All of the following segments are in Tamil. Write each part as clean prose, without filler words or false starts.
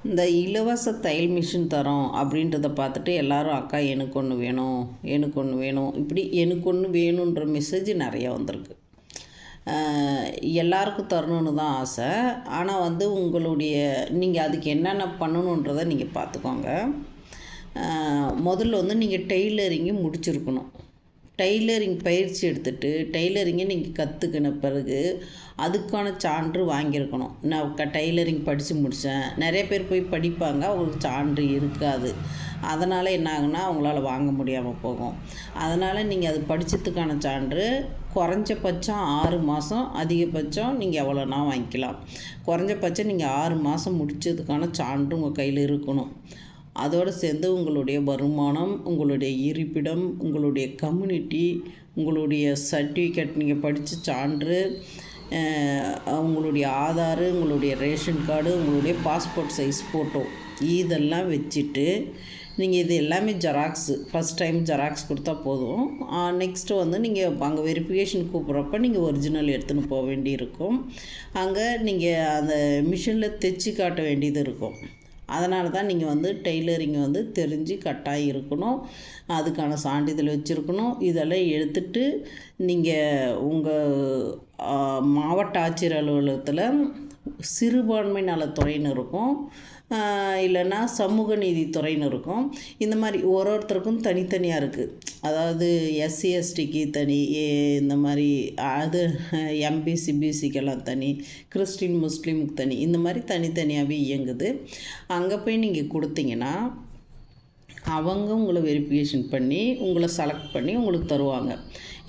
இந்த இலவச தையல் மிஷின் தரோம் அப்படின்றத பார்த்துட்டு எல்லோரும் அக்கா எனக்கு ஒன்று வேணும், எனக்கு ஒன்று வேணும், இப்படி எனக்கு ஒன்று வேணுன்ற மெசேஜ் நிறையா வந்திருக்கு. எல்லாருக்கும் தரணுன்னு தான் ஆசை. ஆனால் உங்களுடைய நீங்கள் அதுக்கு என்னென்ன பண்ணணுன்றதை நீங்கள் பார்த்துக்கோங்க. முதல்ல நீங்கள் டெய்லரிங்கை முடிச்சிருக்கணும். டெய்லரிங் பயிற்சி எடுத்துகிட்டு டெய்லரிங்கை நீங்கள் கற்றுக்கின பிறகு அதுக்கான சான்று வாங்கியிருக்கணும். நான் டெய்லரிங் படித்து முடித்தேன். நிறைய பேர் போய் படிப்பாங்க, அவங்களுக்கு சான்று இருக்காது. அதனால் என்ன ஆகுனா அவங்களால வாங்க முடியாமல் போகும். அதனால் நீங்கள் அது படித்ததுக்கான சான்று குறைஞ்சபட்சம் 6 மாதம், அதிகபட்சம் நீங்கள் எவ்வளோனா வாங்கிக்கலாம். குறைஞ்சபட்சம் நீங்கள் 6 மாதம் முடித்ததுக்கான சான்று உங்கள் கையில் இருக்கணும். அதோடு சேர்ந்து உங்களுடைய வருமானம், உங்களுடைய இருப்பிடம், உங்களுடைய கம்யூனிட்டி, உங்களுடைய சர்டிஃபிகேட், நீங்கள் படித்த சான்று, உங்களுடைய ஆதார், உங்களுடைய ரேஷன் கார்டு, உங்களுடைய பாஸ்போர்ட் சைஸ் ஃபோட்டோ, இதெல்லாம் வச்சுட்டு நீங்கள் இது எல்லாமே ஜெராக்ஸு ஃபஸ்ட் டைம் ஜெராக்ஸ் கொடுத்தா போதும். நெக்ஸ்ட்டு நீங்கள் அங்கே வெரிஃபிகேஷன் கூப்பிட்றப்ப நீங்கள் ஒரிஜினல் எடுத்துன்னு போக வேண்டியிருக்கும். அங்கே நீங்கள் அந்த மிஷினில் தைச்சி காட்ட வேண்டியது இருக்கும். அதனால தான் நீங்கள் டெய்லரிங் தெரிஞ்சு கட்டாயம் இருக்கணும். அதுக்கான சான்றிதழ் வச்சுருக்கணும். இதெல்லாம் எடுத்துகிட்டு நீங்கள் உங்கள் மாவட்ட ஆட்சியர் அலுவலகத்தில் சிறுபான்மை நலத்துறைன்னு இருக்கும், இல்லைன்னா சமூக நீதித்துறைன்னு இருக்கும். இந்த மாதிரி ஒருத்தருக்கும் தனித்தனியாக இருக்குது. அதாவது எஸ்சி எஸ்டிக்கு தனி, இந்த மாதிரி அது எம்பிசி பிசிக்கெல்லாம் தனி, கிறிஸ்டின் முஸ்லீமுக்கு தனி, இந்த மாதிரி தனித்தனியாகவே இயங்குது. அங்கே போய் நீங்கள் கொடுத்தீங்கன்னா அவங்க உங்களை வெரிஃபிகேஷன் பண்ணி உங்களை செலக்ட் பண்ணி உங்களுக்கு தருவாங்க.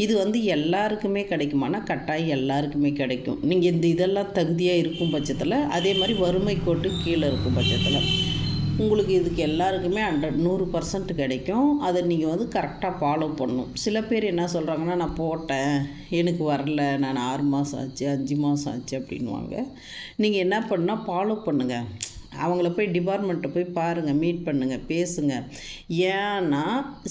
இது எல்லாருக்குமே கிடைக்குமானா கட்டாயம் எல்லாருக்குமே கிடைக்கும். நீங்கள் இதெல்லாம் தகுதியாக இருக்கும் பட்சத்தில், அதே மாதிரி வறுமை கோட்டு கீழே இருக்கும் பட்சத்தில் உங்களுக்கு இதுக்கு எல்லாருக்குமே 100% கிடைக்கும். அதை நீங்கள் கரெக்டாக ஃபாலோ பண்ணணும். சில பேர் என்ன சொல்கிறாங்கன்னா, நான் போட்டேன் எனக்கு வரல, நான் 6 மாதம் ஆச்சு 5 மாதம் ஆச்சு அப்படின்வாங்க. நீங்கள் என்ன பண்ணால் ஃபாலோ பண்ணுங்கள். அவங்கள போய் டிபார்ட்மெண்ட்டை போய் பாருங்கள், மீட் பண்ணுங்கள், பேசுங்க. ஏன்னா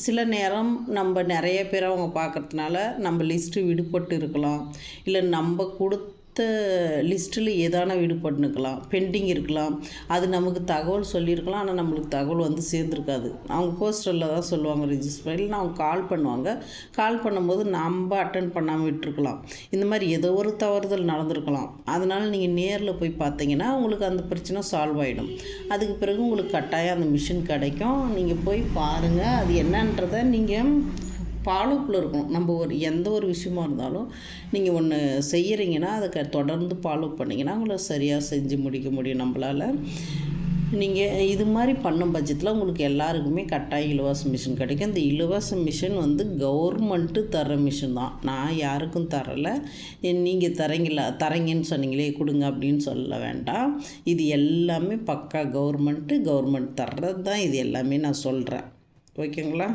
சில நேரம் நம்ம நிறைய பேர் அவங்க பார்க்குறதுனால நம்ம லிஸ்ட்டு விடுபட்டு இருக்கலாம், இல்லை நம்ம கொடுத்த லிஸ்ட்டில் ஏதான விடுபட்டுனுக்கலாம், பெண்டிங் இருக்கலாம். அது நமக்கு தகவல் சொல்லியிருக்கலாம், ஆனால் நம்மளுக்கு தகவல் சேர்ந்துருக்காது. அவங்க போஸ்டரில் தான் சொல்லுவாங்க ரிஜிஸ்டர், இல்லைன்னா அவங்க கால் பண்ணுவாங்க. கால் பண்ணும்போது நம்ம அட்டன் பண்ணாமல் விட்டுருக்கலாம். இந்த மாதிரி ஏதோ ஒரு தவறுதல் நடந்திருக்கலாம். அதனால் நீங்கள் நேரில் போய் பார்த்தீங்கன்னா உங்களுக்கு அந்த பிரச்சனை சால்வ் ஆகிடும். அதுக்கு பிறகு உங்களுக்கு கட்டாயம் அந்த மிஷின் கிடைக்கும். நீங்கள் போய் பாருங்கள், அது என்னன்றதை நீங்கள் ஃபாலோப்பில் இருக்கணும். நம்ம எந்த ஒரு விஷயமா இருந்தாலும் நீங்கள் ஒன்று செய்கிறீங்கன்னா அதை தொடர்ந்து ஃபாலோ பண்ணிங்கன்னா உங்களை சரியாக செஞ்சு முடிக்க முடியும் நம்மளால். நீங்கள் இது மாதிரி பண்ணும் பட்சத்தில் உங்களுக்கு எல்லாருக்குமே கட்டாயம் இலவச மிஷின் கிடைக்கும். இந்த இலவச மிஷின் கவர்மெண்ட்டு தர மிஷின் தான், நான் யாருக்கும் தரலை. நீங்கள் தரீங்கன்னு சொன்னீங்களே கொடுங்க அப்படின்னு சொல்ல வேண்டாம். இது எல்லாமே பக்கா கவர்மெண்ட் தர்றது தான். இது எல்லாமே நான் சொல்கிறேன். ஓகேங்களா?